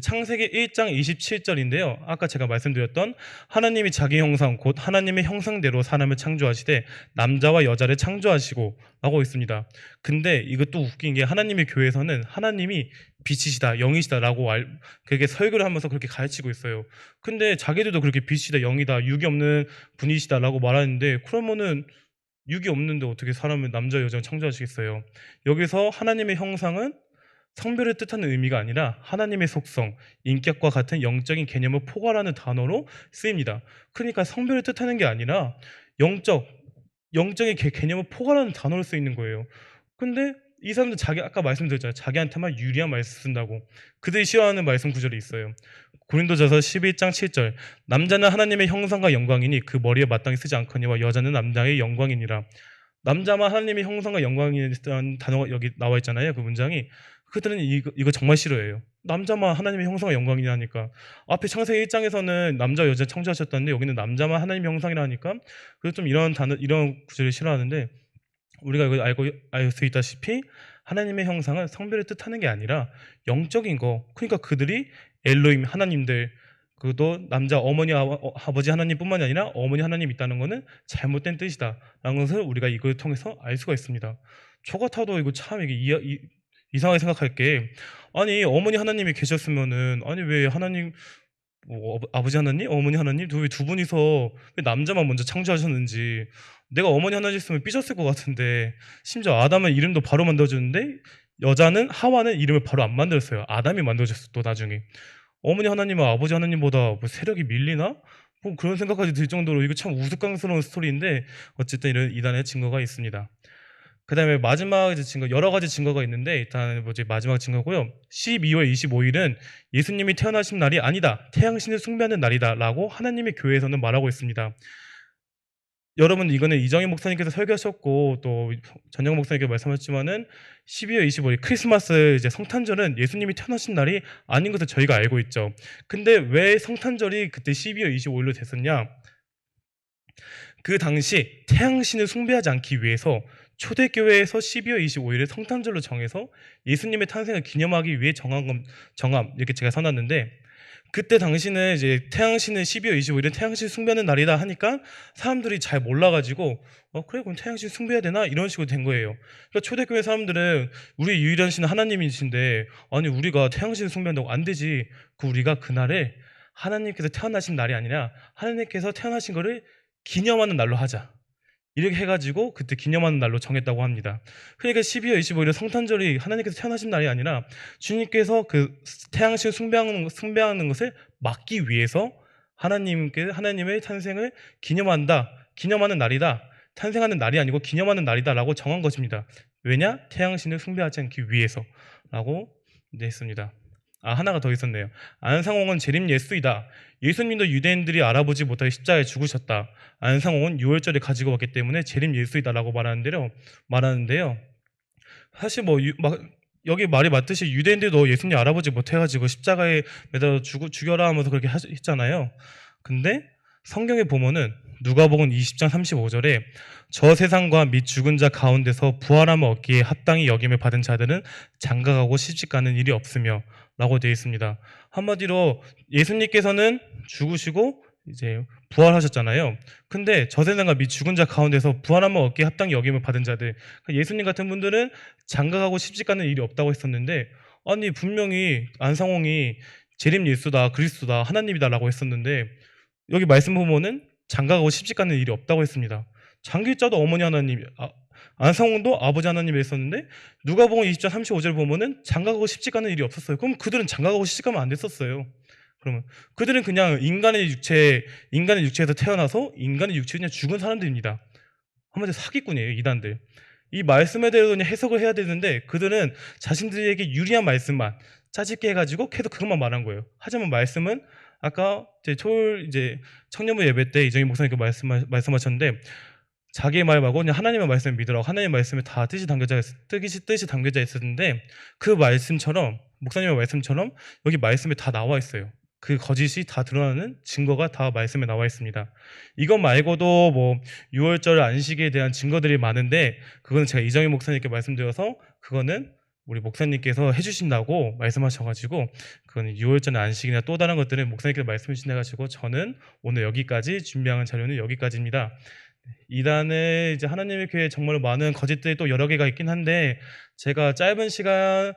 창세기 1장 27절인데요. 아까 제가 말씀드렸던 하나님이 자기 형상 곧 하나님의 형상대로 사람을 창조하시되 남자와 여자를 창조하시고 라고 있습니다. 근데 이것도 웃긴 게 하나님의 교회에서는 하나님이 빛이시다, 영이시다 라고 그렇게 설교를 하면서 그렇게 가르치고 있어요. 근데 자기들도 그렇게 빛이다, 영이다, 육이 없는 분이시다 라고 말하는데, 그러면은 육이 없는데 어떻게 사람을 남자 여자를 창조하시겠어요? 여기서 하나님의 형상은 성별을 뜻하는 의미가 아니라 하나님의 속성, 인격과 같은 영적인 개념을 포괄하는 단어로 쓰입니다. 그러니까 성별을 뜻하는 게 아니라 영적인 개념을 포괄하는 단어로 쓰이는 거예요. 근데 이 사람들 아까 말씀드렸잖아요. 자기한테만 유리한 말씀 쓴다고. 그들이 싫어하는 말씀 구절이 있어요. 고린도전서 11장 7절. 남자는 하나님의 형상과 영광이니 그 머리에 마땅히 쓰지 않거니와 여자는 남자의 영광이니라. 남자만 하나님의 형상과 영광이라는 단어가 여기 나와 있잖아요. 그 문장이. 그들은 이거 정말 싫어해요. 남자만 하나님의 형상과 영광이라니까. 앞에 창세기 1장에서는 남자 여자 창조하셨다는데 여기는 남자만 하나님의 형상이라 하니까, 그래서 좀 이런 구절을 싫어하는데, 우리가 이거 알 수 있다시피 하나님의 형상은 성별을 뜻하는 게 아니라 영적인 거. 그러니까 그들이 엘로힘 하나님들, 그것도 남자 어머니 아버지 하나님뿐만이 아니라 어머니 하나님 있다는 것은 잘못된 뜻이다라는 것을 우리가 이걸 통해서 알 수가 있습니다. 저 같아도 이거 참 이게 이상하게 생각할 게, 아니 어머니 하나님이 계셨으면은 아니 왜 하나님 아버지 하나님 어머니 하나님 왜 두 분이서 왜 남자만 먼저 창조하셨는지. 내가 어머니 하나님 있으면 삐졌을 것 같은데, 심지어 아담은 이름도 바로 만들어줬는데 하와는 이름을 바로 안 만들었어요. 아담이 만들어줬어. 또 나중에 어머니 하나님은 아버지 하나님보다 뭐 세력이 밀리나? 뭐 그런 생각까지 들 정도로 이거 참 우스꽝스러운 스토리인데, 어쨌든 이런 이단의 증거가 있습니다. 그 다음에 마지막 증거, 여러 가지 증거가 있는데 일단 마지막 증거고요. 12월 25일은 예수님이 태어나신 날이 아니다, 태양신을 숭배하는 날이다 라고 하나님의 교회에서는 말하고 있습니다. 여러분, 이거는 이정희 목사님께서 설교하셨고 또 전영 목사님께서 말씀하셨지만은 12월 25일 크리스마스 성탄절은 예수님이 태어나신 날이 아닌 것을 저희가 알고 있죠. 근데 왜 성탄절이 그때 12월 25일로 됐었냐? 그 당시 태양신을 숭배하지 않기 위해서 초대교회에서 12월 25일을 성탄절로 정해서 예수님의 탄생을 기념하기 위해 정함 이렇게 제가 써놨는데, 그때 당시는 이제 태양신은 12월 25일은 태양신 숭배하는 날이다 하니까 사람들이 잘 몰라가지고 그래 그럼 태양신 숭배해야 되나 이런 식으로 된 거예요. 그러니까 초대교회 사람들은 우리 유일한 신은 하나님이신데 아니 우리가 태양신을 숭배한다고 안 되지. 우리가 그날을 하나님께서 태어나신 날이 아니라 하나님께서 태어나신 거를 기념하는 날로 하자. 이렇게 해가지고 그때 기념하는 날로 정했다고 합니다. 그러니까 12월 25일은 성탄절이 하나님께서 태어나신 날이 아니라 주님께서 그 태양신 숭배하는 것을 막기 위해서 하나님의 탄생을 기념하는 날이다. 탄생하는 날이 아니고 기념하는 날이다라고 정한 것입니다. 왜냐? 태양신을 숭배하지 않기 위해서라고 했습니다. 하나가 더 있었네요. 안상홍은 재림 예수이다. 예수님도 유대인들이 알아보지 못하게 십자가에 죽으셨다. 안상홍은 6월절을 가지고 왔기 때문에 재림 예수이다라고 말하는데요. 사실 여기 말이 맞듯이 유대인들도 예수님 알아보지 못해가지고 십자가에 매달아 죽여라 하면서 그렇게 했잖아요. 근데 성경에 보면은 누가복음 20장 35절에 저 세상과 및 죽은 자 가운데서 부활함을 얻기에 합당히 여김을 받은 자들은 장가가고 시집가는 일이 없으며 라고 되어 있습니다. 한마디로 예수님께서는 죽으시고 이제 부활하셨잖아요. 근데 저세상과 및 죽은 자 가운데서 부활함을 얻기에 합당히 여김을 받은 자들, 그러니까 예수님 같은 분들은 장가가고 시집 가는 일이 없다고 했었는데, 아니 분명히 안상홍이 재림 예수다, 그리스도다, 하나님이다라고 했었는데 여기 말씀 보면은 장가가고 시집 가는 일이 없다고 했습니다. 장길자도 어머니 하나님, 안상홍도 아버지 하나님이 했었는데 누가복음 20장 35절 보면은 장가가고 시집 가는 일이 없었어요. 그럼 그들은 장가가고 시집 가면 안 됐었어요. 그러면 그들은 그냥 인간의 육체에서 태어나서 인간의 육체에 그냥 죽은 사람들입니다. 한마디로 사기꾼이에요, 이단들. 이 말씀에 대해서 그냥 해석을 해야 되는데 그들은 자신들에게 유리한 말씀만 짜집게 해가지고 계속 그것만 말한 거예요. 하지만 말씀은 아까 이제 청년부 예배 때 이정희 목사님께 말씀하셨는데 자기의 말 말고 그냥 하나님의 말씀을 믿으라고, 하나님의 말씀에 다 뜻이 담겨져 있었는데 그 말씀처럼, 목사님의 말씀처럼 여기 말씀에 다 나와 있어요. 그 거짓이 다 드러나는 증거가 다 말씀에 나와 있습니다. 이것 말고도 뭐 6월절 안식에 대한 증거들이 많은데 그거는 제가 이정희 목사님께 말씀드려서 그거는 우리 목사님께서 해주신다고 말씀하셔가지고 그거는 6월절 안식이나 또 다른 것들은 목사님께서 말씀해 주셔가지고 저는 오늘 여기까지 준비한 자료는 여기까지입니다. 이단에 이제 하나님의 교회에 정말 많은 거짓들이 또 여러 개가 있긴 한데 제가 짧은 시간에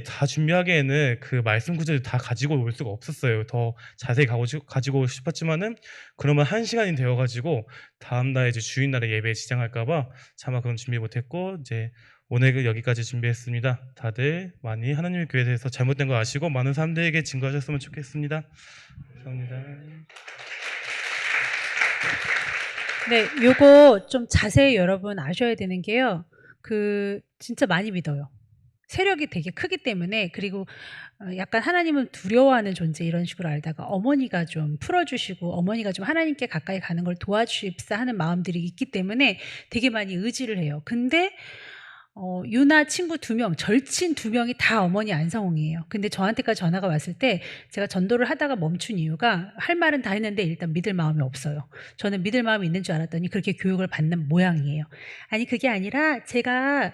다 준비하기에는 그 말씀 구절을 다 가지고 올 수가 없었어요. 더 자세히 가지고 싶었지만은 그러면 1시간이 되어가지고 다음날 이제 주일날에 예배에 지장할까봐 차마 그건 준비 못했고 이제 오늘 여기까지 준비했습니다. 다들 많이 하나님의 교회에 대해서 잘못된 거 아시고 많은 사람들에게 증거하셨으면 좋겠습니다. 감사합니다. 네, 요거 좀 자세히 여러분 아셔야 되는 게요. 진짜 많이 믿어요. 세력이 되게 크기 때문에, 그리고 약간 하나님은 두려워하는 존재 이런 식으로 알다가 어머니가 좀 풀어주시고 어머니가 좀 하나님께 가까이 가는 걸 도와주십사 하는 마음들이 있기 때문에 되게 많이 의지를 해요. 근데 유나 친구 2명, 절친 2명이 다 어머니 안상홍이에요. 근데 저한테까지 전화가 왔을 때 제가 전도를 하다가 멈춘 이유가 할 말은 다 했는데 일단 믿을 마음이 없어요. 저는 믿을 마음이 있는 줄 알았더니 그렇게 교육을 받는 모양이에요. 아니 그게 아니라 제가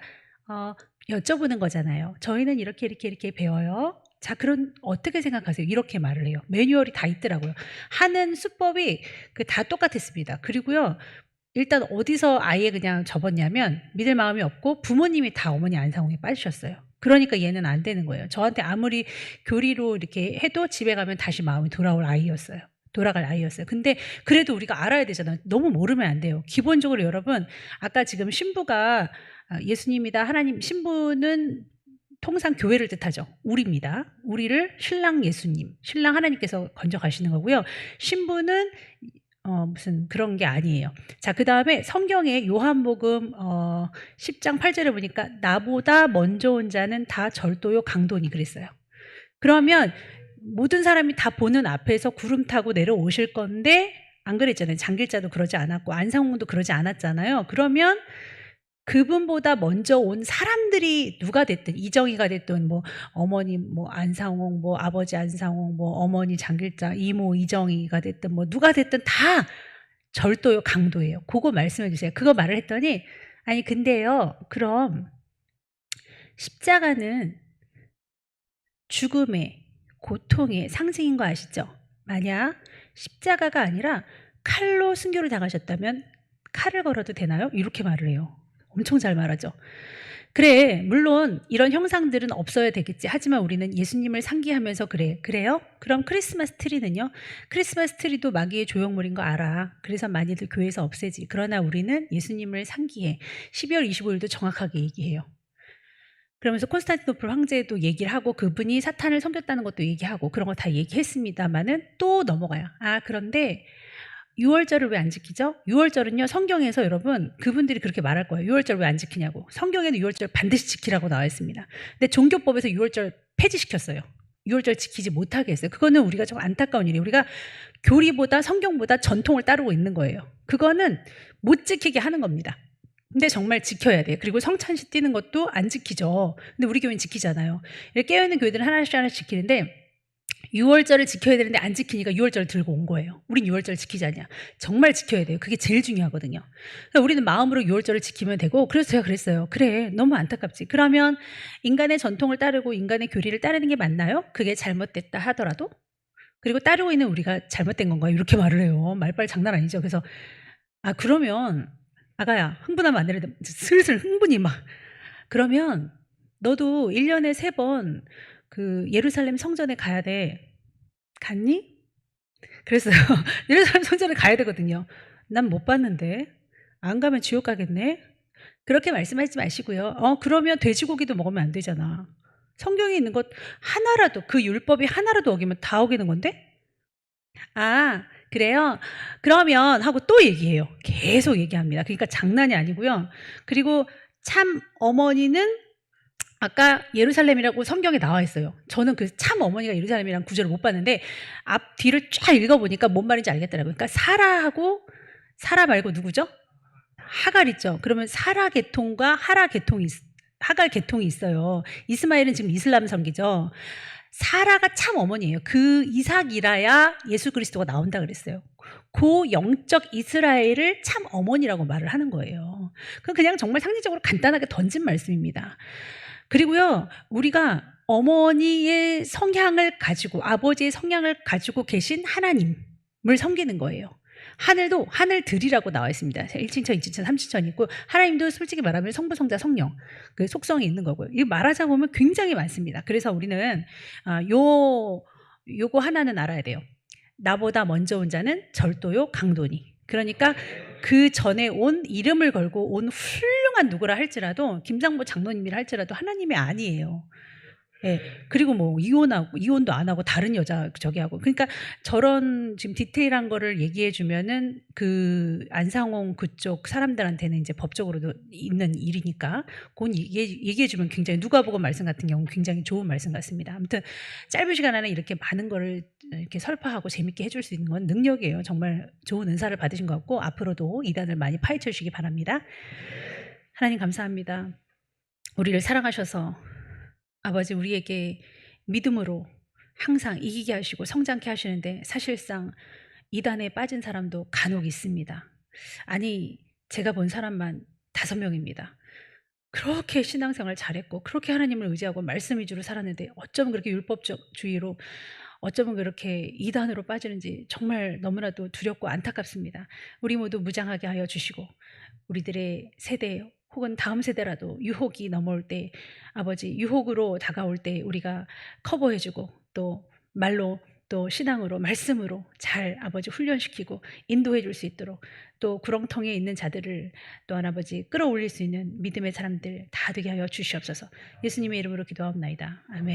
여쭤보는 거잖아요. 저희는 이렇게 배워요. 자, 그럼 어떻게 생각하세요? 이렇게 말을 해요. 매뉴얼이 다 있더라고요. 하는 수법이 다 똑같았습니다. 그리고요. 일단 어디서 아예 그냥 접었냐면 믿을 마음이 없고 부모님이 다 어머니 안상홍에 빠지셨어요. 그러니까 얘는 안 되는 거예요. 저한테 아무리 교리로 이렇게 해도 집에 가면 다시 마음이 돌아갈 아이였어요. 근데 그래도 우리가 알아야 되잖아요. 너무 모르면 안 돼요. 기본적으로 여러분, 아까 지금 신부가 예수님이다, 하나님, 신부는 통상 교회를 뜻하죠. 우리입니다. 우리를 신랑 예수님, 신랑 하나님께서 건져 가시는 거고요. 신부는 무슨 그런 게 아니에요. 자, 그 다음에 성경에 요한복음 10장 8절에 보니까 나보다 먼저 온 자는 다 절도요 강도니 그랬어요. 그러면 모든 사람이 다 보는 앞에서 구름 타고 내려오실 건데 안 그랬잖아요. 장길자도 그러지 않았고 안상홍도 그러지 않았잖아요. 그러면 그분보다 먼저 온 사람들이 누가 됐든, 이정희가 됐든, 뭐 어머니 뭐 안상홍, 뭐 아버지 안상홍, 뭐 어머니 장길자, 이모 이정희가 됐든, 뭐 누가 됐든 다 절도요 강도예요. 그거 말씀해 주세요. 그거 말을 했더니 아니 근데요, 그럼 십자가는 죽음의 고통의 상징인 거 아시죠? 만약 십자가가 아니라 칼로 순교를 당하셨다면 칼을 걸어도 되나요? 이렇게 말을 해요. 엄청 잘 말하죠. 그래, 물론 이런 형상들은 없어야 되겠지. 하지만 우리는 예수님을 상기하면서 그래요? 그럼 크리스마스 트리는요? 크리스마스 트리도 마귀의 조형물인 거 알아. 그래서 많이들 교회에서 없애지. 그러나 우리는 예수님을 상기해. 12월 25일도 정확하게 얘기해요. 그러면서 콘스탄티노플 황제도 얘기를 하고 그분이 사탄을 섬겼다는 것도 얘기하고 그런 거 다 얘기했습니다만은 또 넘어가요. 그런데 6월절을 왜 안 지키죠? 6월절은요, 성경에서 여러분, 그분들이 그렇게 말할 거예요. 6월절 왜 안 지키냐고. 성경에는 6월절 반드시 지키라고 나와 있습니다. 근데 종교법에서 6월절 폐지시켰어요. 6월절 지키지 못하게 했어요. 그거는 우리가 좀 안타까운 일이에요. 우리가 교리보다 성경보다 전통을 따르고 있는 거예요. 그거는 못 지키게 하는 겁니다. 근데 정말 지켜야 돼요. 그리고 성찬식 뛰는 것도 안 지키죠. 근데 우리 교회는 지키잖아요. 이렇게 깨어있는 교회들은 하나씩 지키는데 6월절을 지켜야 되는데 안 지키니까 6월절을 들고 온 거예요. 우린 6월절 지키지 않냐. 정말 지켜야 돼요. 그게 제일 중요하거든요. 그러니까 우리는 마음으로 6월절을 지키면 되고, 그래서 제가 그랬어요. 그래, 너무 안타깝지. 그러면 인간의 전통을 따르고 인간의 교리를 따르는 게 맞나요? 그게 잘못됐다 하더라도? 그리고 따르고 있는 우리가 잘못된 건가요? 이렇게 말을 해요. 말빨 장난 아니죠. 그래서 그러면 아가야 흥분하면 안 되는데 슬슬 흥분이 막 그러면 너도 1년에 3번 그 예루살렘 성전에 가야 돼. 갔니? 그랬어요. 예루살렘 성전에 가야 되거든요. 난 못 봤는데 안 가면 지옥 가겠네. 그렇게 말씀하지 마시고요. 그러면 돼지고기도 먹으면 안 되잖아. 성경에 있는 것 하나라도 그 율법이 하나라도 어기면 다 어기는 건데? 그래요? 그러면 하고 또 얘기해요. 계속 얘기합니다. 그러니까 장난이 아니고요. 그리고 참 어머니는 아까 예루살렘이라고 성경에 나와 있어요. 저는 그 참 어머니가 예루살렘이라는 구절을 못 봤는데 앞 뒤를 쫙 읽어보니까 뭔 말인지 알겠더라고요. 그러니까 사라 말고 누구죠? 하갈 있죠. 그러면 사라 계통과 하갈 계통이 있어요. 이스마엘은 지금 이슬람 섬기죠. 사라가 참 어머니예요. 그 이삭이라야 예수 그리스도가 나온다 그랬어요. 그 영적 이스라엘을 참 어머니라고 말을 하는 거예요. 그냥 정말 상징적으로 간단하게 던진 말씀입니다. 그리고요, 우리가 어머니의 성향을 가지고 아버지의 성향을 가지고 계신 하나님을 섬기는 거예요. 하늘도 하늘들이라고 나와 있습니다. 1친천, 2친천, 3친천이 있고 하나님도 솔직히 말하면 성부, 성자, 성령 그 속성이 있는 거고요. 이거 말하자 보면 굉장히 많습니다. 그래서 우리는 요거 하나는 알아야 돼요. 나보다 먼저 온 자는 절도요 강도니. 그러니까 그 전에 온 이름을 걸고 온 훌륭한 누구라 할지라도 김상보 장로님이라 할지라도 하나님이 아니에요. 예. 그리고 뭐 이혼도 안 하고 다른 여자 저기 하고 그러니까 저런 지금 디테일한 거를 얘기해 주면은 그 안상홍 그쪽 사람들한테는 이제 법적으로도 있는 일이니까 그건 얘기해 주면 굉장히 누가복음 말씀 같은 경우 굉장히 좋은 말씀 같습니다. 아무튼 짧은 시간 안에 이렇게 많은 거를 이렇게 설파하고 재밌게 해줄 수 있는 건 능력이에요. 정말 좋은 은사를 받으신 것 같고 앞으로도 이단을 많이 파헤쳐 주시기 바랍니다. 하나님 감사합니다. 우리를 사랑하셔서 아버지 우리에게 믿음으로 항상 이기게 하시고 성장케 하시는데 사실상 이단에 빠진 사람도 간혹 있습니다. 아니 제가 본 사람만 5명입니다. 그렇게 신앙생활 잘했고 그렇게 하나님을 의지하고 말씀 위주로 살았는데 어쩌면 그렇게 율법주의로 어쩌면 그렇게 이단으로 빠지는지 정말 너무나도 두렵고 안타깝습니다. 우리 모두 무장하게 하여 주시고 우리들의 세대 혹은 다음 세대라도 유혹이 넘어올 때 아버지 유혹으로 다가올 때 우리가 커버해주고 또 말로 또 신앙으로 말씀으로 잘 아버지 훈련시키고 인도해 줄 수 있도록 또 구렁텅이에 있는 자들을 또한 아버지 끌어올릴 수 있는 믿음의 사람들 다 되게 하여 주시옵소서. 예수님의 이름으로 기도하옵나이다. 아멘.